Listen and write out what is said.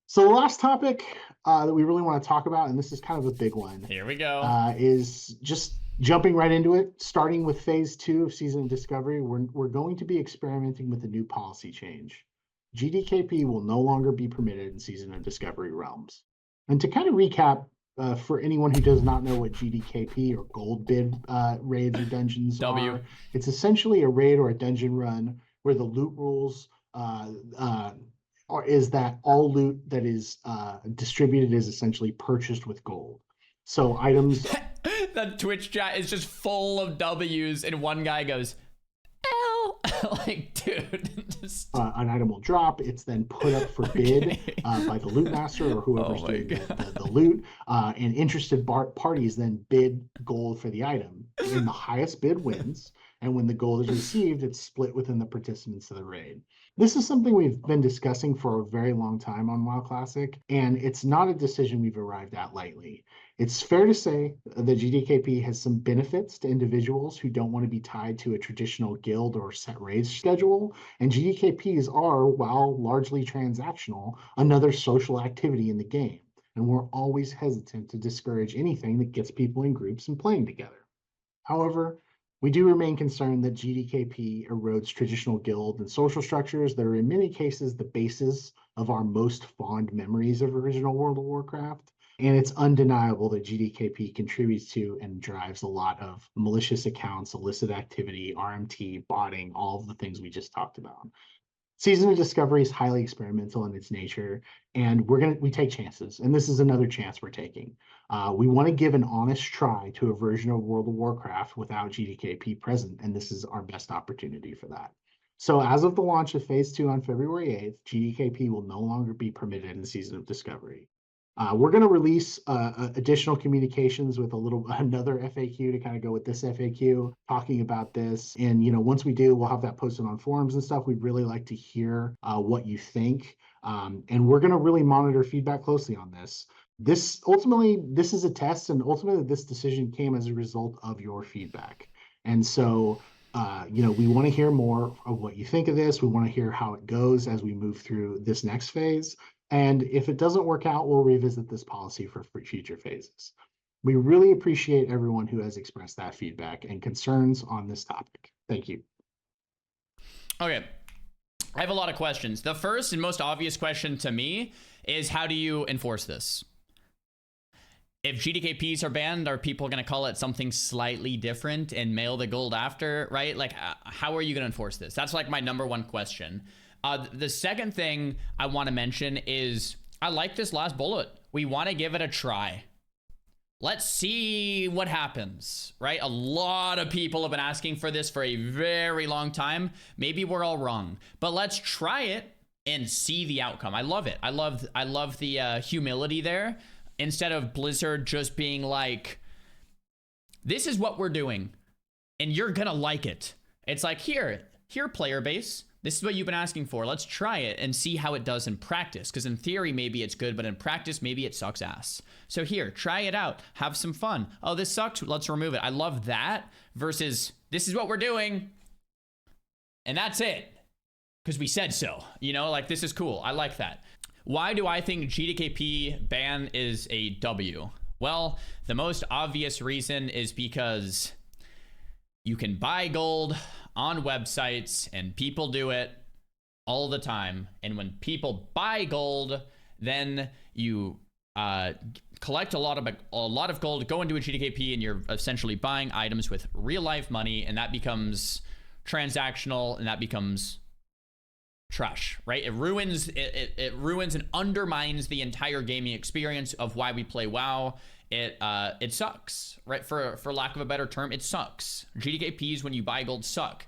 So the last topic that we really want to talk about, and this is kind of a big one, Here we go. is just jumping right into it. Starting with phase 2 of Season of Discovery, we're going to be experimenting with a new policy change. GDKP will no longer be permitted in Season of Discovery realms. And to kind of recap, for anyone who does not know what GDKP or gold bid raids or dungeons W. are, it's essentially a raid or a dungeon run where the loot rules or is that all loot that is distributed is essentially purchased with gold. So items. The Twitch chat is just full of W's, and one guy goes, L. Like, dude. An item will drop. It's then put up for bid by the loot master or whoever's doing the loot. And interested parties then bid gold for the item. And the highest bid wins. And when the gold is received, it's split within the participants of the raid. This is something we've been discussing for a very long time on WoW Classic, and it's not a decision we've arrived at lightly. It's fair to say that GDKP has some benefits to individuals who don't want to be tied to a traditional guild or set raid schedule, and GDKPs are, while largely transactional, another social activity in the game, and we're always hesitant to discourage anything that gets people in groups and playing together. However, we do remain concerned that GDKP erodes traditional guild and social structures that are in many cases the basis of our most fond memories of original World of Warcraft. And it's undeniable that GDKP contributes to and drives a lot of malicious accounts, illicit activity, RMT, botting, all of the things we just talked about. Season of Discovery is highly experimental in its nature, and we take chances, and this is another chance we're taking. We want to give an honest try to a version of World of Warcraft without GDKP present, and this is our best opportunity for that. So as of the launch of Phase 2 on February 8th, GDKP will no longer be permitted in Season of Discovery. We're going to release additional communications with another FAQ to kind of go with this FAQ, talking about this. And, once we do, we'll have that posted on forums and stuff. We'd really like to hear what you think. And we're going to really monitor feedback closely on this. This is a test, and ultimately this decision came as a result of your feedback. And so, we want to hear more of what you think of this. We want to hear how it goes as we move through this next phase. And if it doesn't work out, we'll revisit this policy for future phases. We really appreciate everyone who has expressed that feedback and concerns on this topic. Thank you. Okay. I have a lot of questions. The first and most obvious question to me is, how do you enforce this? If GDKPs are banned, are people going to call it something slightly different and mail the gold after, right? Like, how are you going to enforce this? That's like my number one question. The second thing I want to mention is, I like this last bullet. We want to give it a try. Let's see what happens, right? A lot of people have been asking for this for a very long time. Maybe we're all wrong, but let's try it and see the outcome. I love it. I love the humility there. Instead of Blizzard just being like, this is what we're doing and you're gonna like it. It's like, here player base. This is what you've been asking for. Let's try it and see how it does in practice. Because in theory, maybe it's good, but in practice, maybe it sucks ass. So here, try it out. Have some fun. Oh, this sucks. Let's remove it. I love that versus this is what we're doing. And that's it. Because we said so. Like, this is cool. I like that. Why do I think GDKP ban is a W? Well, the most obvious reason is because you can buy gold on websites and people do it all the time. And when people buy gold, then you collect a lot of gold, go into a GDKP, and you're essentially buying items with real life money, and that becomes transactional, and that becomes trash, right? It ruins and undermines the entire gaming experience of why we play WoW. It sucks, right? For lack of a better term, it sucks. GDKPs, when you buy gold, suck.